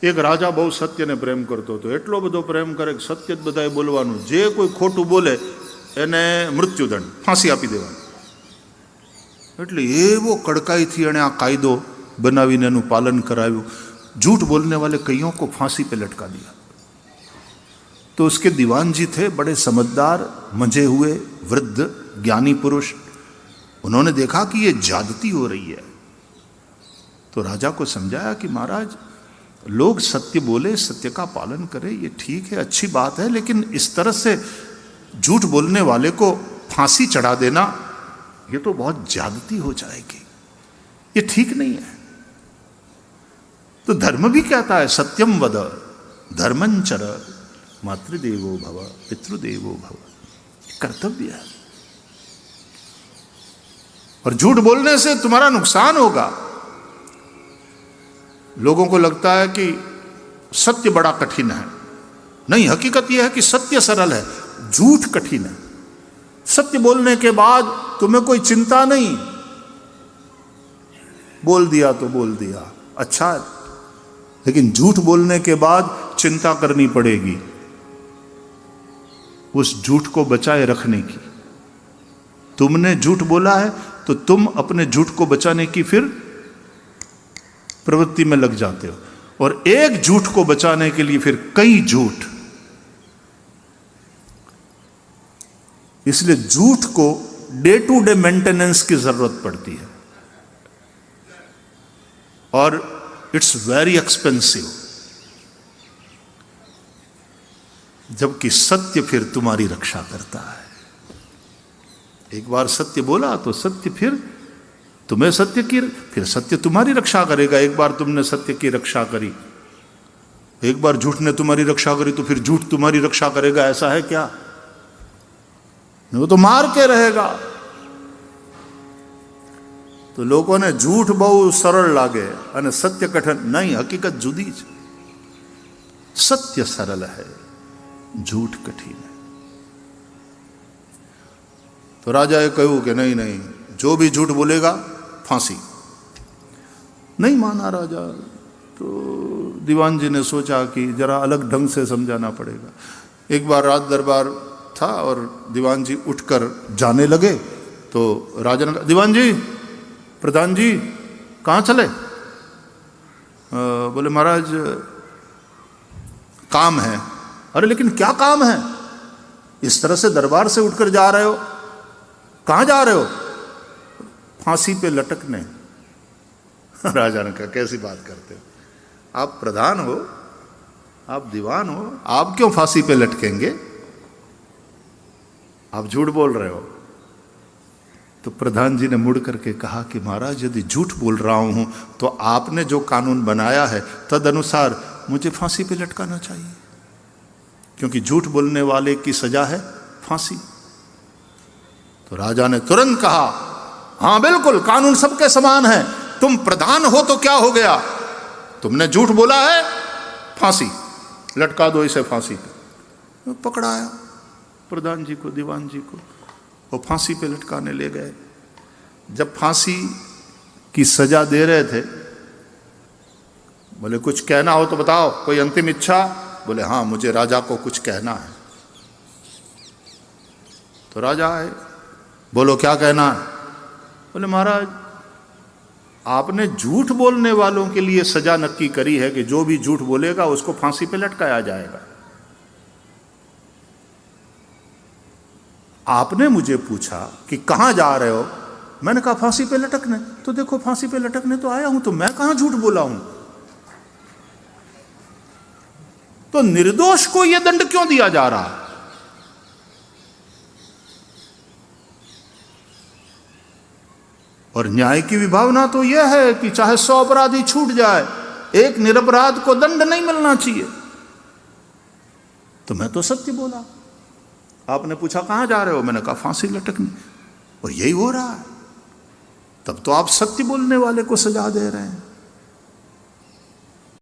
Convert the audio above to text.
એક રાજા બહુ સત્યને પ્રેમ કરતો હતો, એટલો બધો પ્રેમ કરે કે સત્ય જ બધાએ બોલવાનું, જે કોઈ ખોટું બોલે એને મૃત્યુદંડ, ફાંસી આપી દેવાની. એટલે એવો કડકાઈથી એણે આ કાયદો બનાવીને એનું પાલન કરાવ્યું. झूठ बोलने वाले कईयों को फांसी पे लटका दिया. तो उसके दीवान जी थे बड़े समझदार, मंझे हुए वृद्ध ज्ञानी पुरुष. उन्होंने देखा कि ये ज्यादती हो रही है, तो राजा को समझाया कि महाराज लोग सत्य बोले, सत्य का पालन करें, ये ठीक है, अच्छी बात है, लेकिन इस तरह से झूठ बोलने वाले को फांसी चढ़ा देना ये तो बहुत ज्यादती हो जाएगी, ये ठीक नहीं है. तो धर्म भी कहता है सत्यम वद धर्मंचर मातृदेवो भव पितृदेवो भव, कर्तव्य है. और झूठ बोलने से तुम्हारा नुकसान होगा. लोगों को लगता है कि सत्य बड़ा कठिन है. नहीं, हकीकत यह है कि सत्य सरल है, झूठ कठिन है. सत्य बोलने के बाद तुम्हें कोई चिंता नहीं, बोल दिया तो बोल दिया, अच्छा है. लेकिन झूठ बोलने के बाद चिंता करनी पड़ेगी उस झूठ को बचाए रखने की. तुमने झूठ बोला है तो तुम अपने झूठ को बचाने की फिर प्रवृत्ति में लग जाते हो, और एक झूठ को बचाने के लिए फिर कई झूठ. इसलिए झूठ को डे टू डे मेंटेनेंस की जरूरत पड़ती है, और इट्स वेरी एक्सपेंसिव. जबकि सत्य फिर तुम्हारी रक्षा करता है. एक बार सत्य बोला तो सत्य फिर तुम्हें सत्य की, फिर सत्य तुम्हारी रक्षा करेगा. एक बार तुमने सत्य की रक्षा करी, एक बार झूठ ने तुम्हारी रक्षा करी, तो फिर झूठ तुम्हारी रक्षा करेगा, ऐसा है क्या? वो तो मार के रहेगा. तो लोगों ने झूठ बहुत सरल लागे અને સત્ય કઠિન. नहीं, हकीकत जुदी છે. सत्य सरल है, झूठ कठिन है. तो राजाए कहू कि नहीं नहीं, जो भी झूठ बोलेगा फांसी. नहीं माना राजा. तो दीवान जी ने सोचा कि जरा अलग ढंग से समझाना पड़ेगा. एक बार राज दरबार था और दीवान जी उठकर जाने लगे, तो राजा ने कहा, दीवान जी, प्रधान जी कहाँ चले? बोले महाराज काम है. अरे लेकिन क्या काम है? इस तरह से दरबार से उठकर जा रहे हो, कहाँ जा रहे हो? फांसी पे लटकने. राजा ने कहा, कैसी बात करते हो? आप प्रधान हो, आप दीवान हो, आप क्यों फांसी पे लटकेंगे? आप झूठ बोल रहे हो. तो प्रधान जी ने मुड़ करके कहा कि महाराज यदि झूठ बोल रहा हूं तो आपने जो कानून बनाया है तद अनुसार मुझे फांसी पे लटकाना चाहिए, क्योंकि झूठ बोलने वाले की सजा है फांसी. तो राजा ने तुरंत कहा, हां बिल्कुल, कानून सबके समान है. तुम प्रधान हो तो क्या हो गया? तुमने झूठ बोला है, फांसी, लटका दो इसे फांसी पे. पकड़ाया प्रधान जी को, दीवान जी को, वो फांसी पे लटकाने ले गए. जब फांसी की सजा दे रहे थे, बोले कुछ कहना हो तो बताओ, कोई अंतिम इच्छा? बोले हाँ, मुझे राजा को कुछ कहना है. तो राजा आए, बोलो क्या कहना है? बोले महाराज, आपने झूठ बोलने वालों के लिए सजा नक्की करी है कि जो भी झूठ बोलेगा उसको फांसी पे लटकाया जाएगा. आपने मुझे पूछा कि कहां जा रहे हो, मैंने कहा फांसी पे लटकने. तो देखो फांसी पे लटकने तो आया हूं, तो मैं कहां झूठ बोला हूं? तो निर्दोष को यह दंड क्यों दिया जा रहा है? और न्याय की विभावना तो यह है कि चाहे 100 अपराधी छूट जाए, एक निरपराध को दंड नहीं मिलना चाहिए. तो मैं तो सत्य बोला. आपने पूछा कहां जा रहे हो, मैंने कहा फांसी लटकने, और यही हो रहा है. तब तो आप सत्य बोलने वाले को सजा दे रहे हैं.